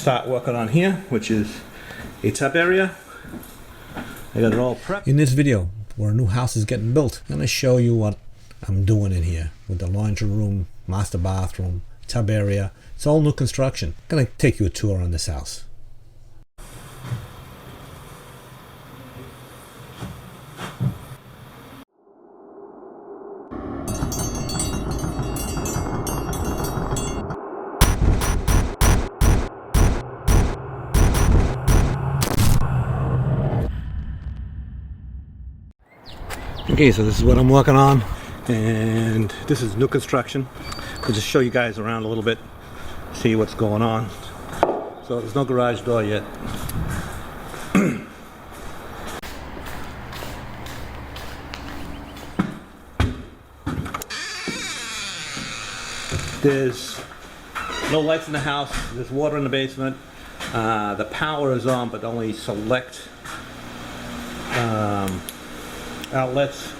start working on here, which is a tub area. I got it all prepped. In this video, where a new house is getting built, I'm going to show you what I'm doing in here with the laundry room, master bathroom, tub area. It's all new construction. I'm going to take you a tour on this house. Okay, so this is what I'm working on, and this is new construction. I'll just show you guys around a little bit, see what's going on. So there's no garage door yet. There's no lights in the house, there's water in the basement. The power is on, but only select outlets,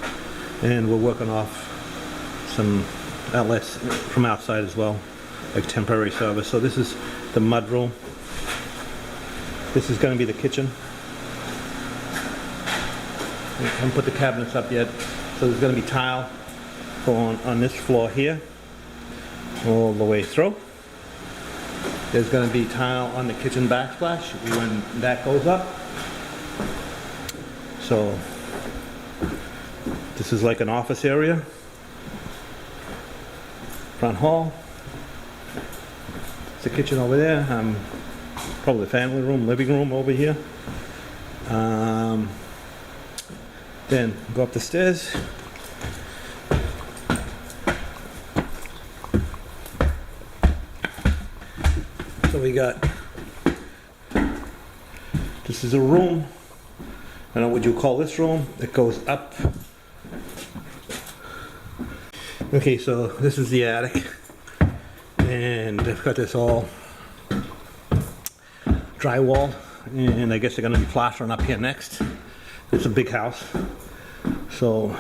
and we're working off some outlets from outside as well, like temporary service. So this is the mud room. This is going to be the kitchen. I haven't put the cabinets up yet, so there's going to be tile going on this floor here all the way through. There's going to be tile on the kitchen backsplash when that goes up. So this is like an office area, front hall. It's the kitchen over there. Probably the family room, living room over here. Then go up the stairs. So we got, this is a room. I don't know what you call this room. It goes up. Okay, so this is the attic, and they've got this all drywall, and I guess they're going to be plastering up here next. It's a big house, so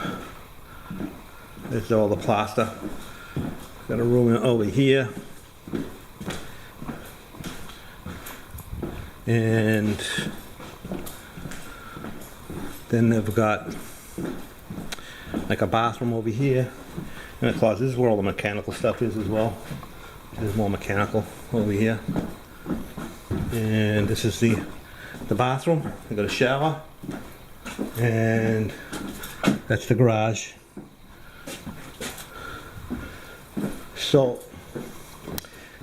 this is all the plaster. Got a room over here, and then they've got like a bathroom over here. And a closet. This is where all the mechanical stuff is as well. There's more mechanical over here. And this is the bathroom. I got a shower. And that's the garage. So,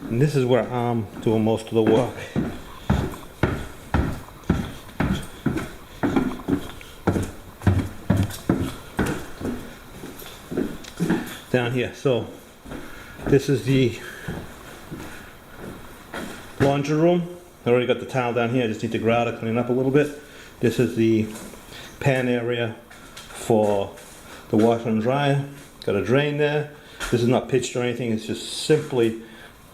and this is where I'm doing most of the work. Down here. So this is the laundry room. I already got the towel down here. I just need to go out and clean up a little bit. This is the pan area for the washer and dryer. Got a drain there. This is not pitched or anything. It's just simply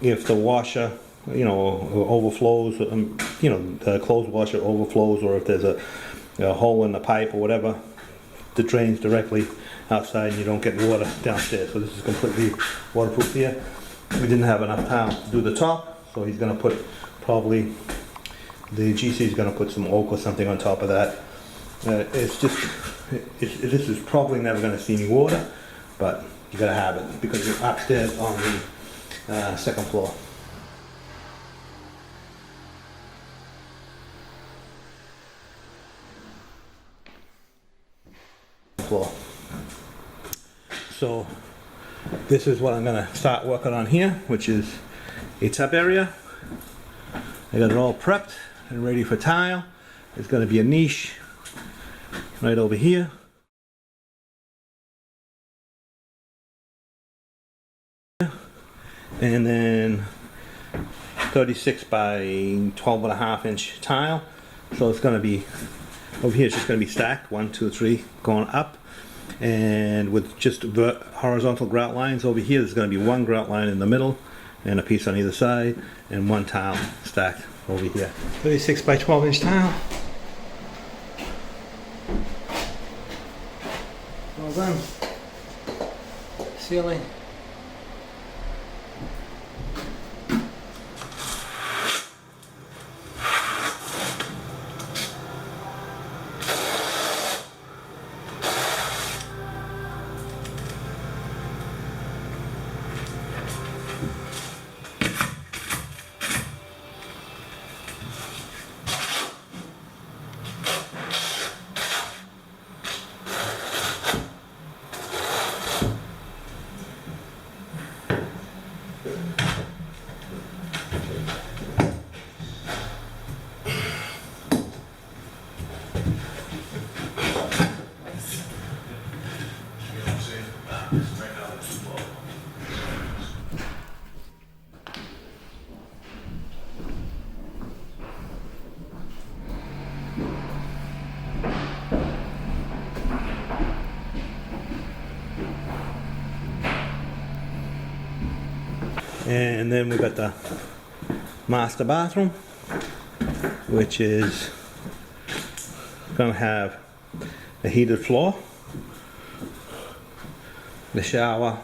if the washer, overflows, the clothes washer overflows, or if there's a hole in the pipe or whatever, the drains directly outside and you don't get water downstairs. So this is completely waterproof here. We didn't have enough time to do the top, so he's going to put probably, the GC is going to put some oak or something on top of that. This is probably never going to see any water, but you got to have it because you're upstairs on the second floor. So this is what I'm going to start working on here, which is a tub area. I got it all prepped and ready for tile. There's going to be a niche right over here. And then 36 by 12.5 inch tile. So it's going to be, over here it's just going to be stacked, 1, 2, 3, going up. And with just horizontal grout lines over here, there's going to be one grout line in the middle and a piece on either side, and one tile stacked over here. 36 by 12 inch tile. Well done. Ceiling. And then we've got the master bathroom, which is going to have a heated floor. The shower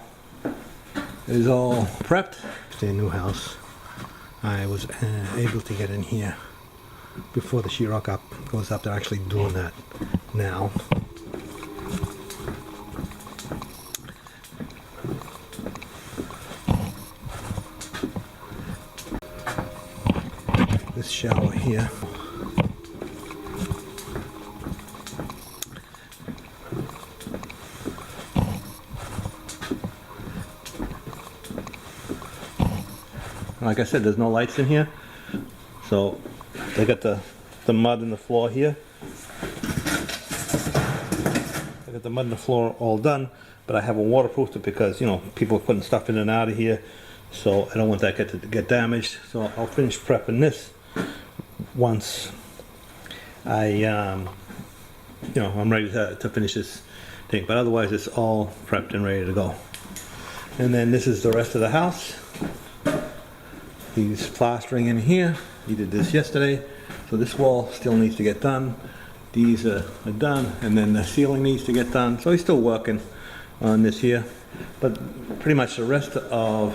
is all prepped. It's a new house. I was able to get in here before the sheetrock goes up. They're actually doing that now. This shower here. Like I said, there's no lights in here, so they got the mud in the floor here. I got the mud in the floor all done, but I haven't waterproofed it because, you know, people are putting stuff in and out of here, so I don't want that to get damaged. So I'll finish prepping this once I, you know, I'm ready to finish this thing. But otherwise, it's all prepped and ready to go. And then this is the rest of the house. He's plastering in here. He did this yesterday, so this wall still needs to get done. These are done, and then the ceiling needs to get done. So he's still working on this here, but pretty much the rest of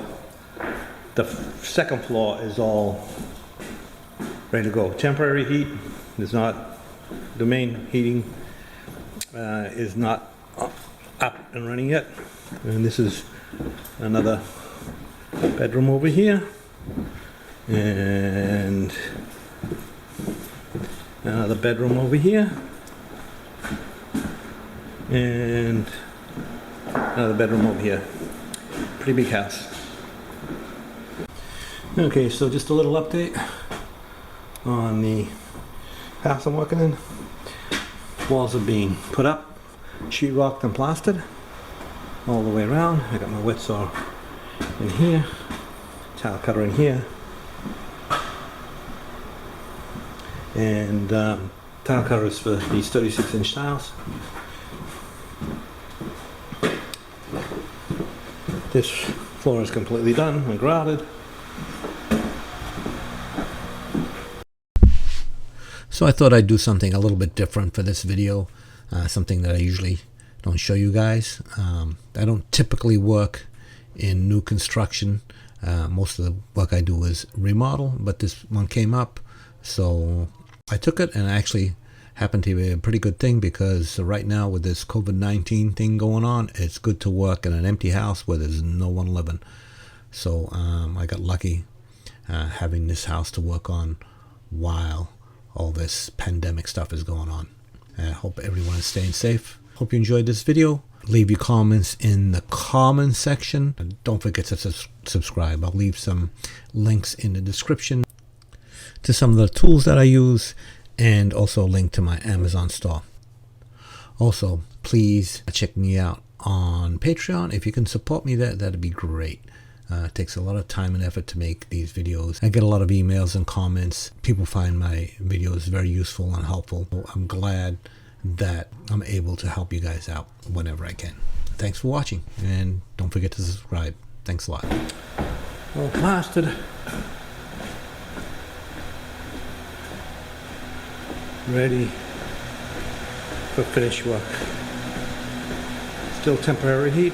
the second floor is all ready to go. Temporary heat is not, the main heating is not up and running yet. And this is another bedroom over here. And another bedroom over here, and another bedroom over here. Pretty big house. Okay, so just a little update on the house I'm working in. Walls are being put up, sheetrocked and plastered all the way around. I got my wet saw in here, tile cutter in here, and tile cutters for these 36-inch tiles. This floor is completely done and grouted. So I thought I'd do something a little bit different for this video, something that I usually don't show you guys. I don't typically work in new construction. Most of the work I do is remodel, but this one came up, so I took it, and actually happened to be a pretty good thing, because right now with this COVID-19 thing going on, it's good to work in an empty house where there's no one living. So I got lucky having this house to work on while all this pandemic stuff is going on. I hope everyone is staying safe. Hope you enjoyed this video. Leave your comments in the comment section. And don't forget to subscribe. I'll leave some links in the description to some of the tools that I use, and also a link to my Amazon store. Also, please check me out on Patreon. If you can support me there, that'd be great. It takes a lot of time and effort to make these videos. I get a lot of emails and comments. People find my videos very useful and helpful. I'm glad that I'm able to help you guys out whenever I can. Thanks for watching, and don't forget to subscribe. Thanks a lot. All plastered. Ready for finish work. Still temporary heat.